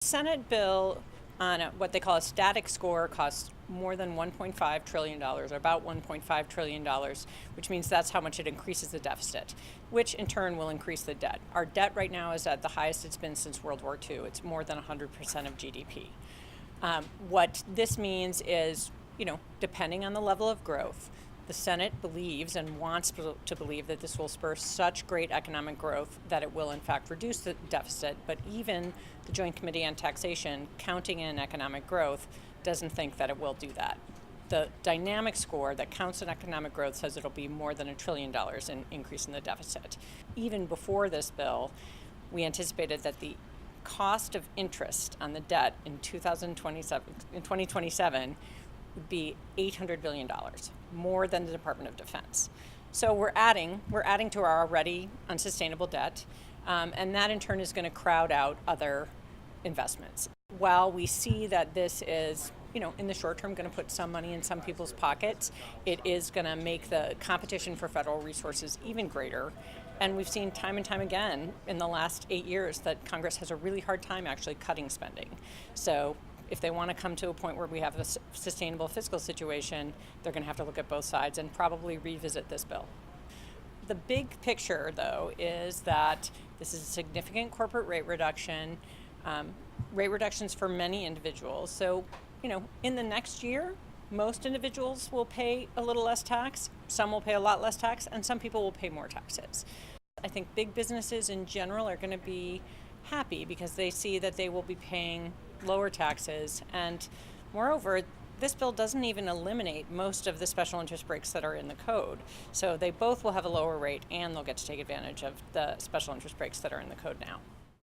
Senate bill on what they call a static score costs more than $1.5 trillion, or about $1.5 trillion, which means that's how much it increases the deficit, which in turn will increase the debt. Our debt right now is at the highest it's been since World War II. It's more than 100% of GDP. What this means is, depending on the level of growth, the Senate believes and wants to believe that this will spur such great economic growth that it will in fact reduce the deficit, but even the Joint Committee on Taxation, counting in economic growth, doesn't think that it will do that. The dynamic score that counts in economic growth says it'll be more than $1 trillion in increase in the deficit. Even before this bill, we anticipated that the cost of interest on the debt in 2027 would be $800 billion, more than the Department of Defense. So we're adding to our already unsustainable debt, and that in turn is going to crowd out other investments. While we see that this is, in the short term, going to put some money in some people's pockets, it is going to make the competition for federal resources even greater. And we've seen time and time again in the last 8 years that Congress has a really hard time actually cutting spending. So if they want to come to a point where we have a sustainable fiscal situation, they're going to have to look at both sides and probably revisit this bill. The big picture, though, is that this is a significant corporate rate reduction, rate reductions for many individuals. So, in the next year, most individuals will pay a little less tax, some will pay a lot less tax, and some people will pay more taxes. I think big businesses in general are going to be happy because they see that they will be paying lower taxes, and moreover, this bill doesn't even eliminate most of the special interest breaks that are in the code. So they both will have a lower rate and they'll get to take advantage of the special interest breaks that are in the code now.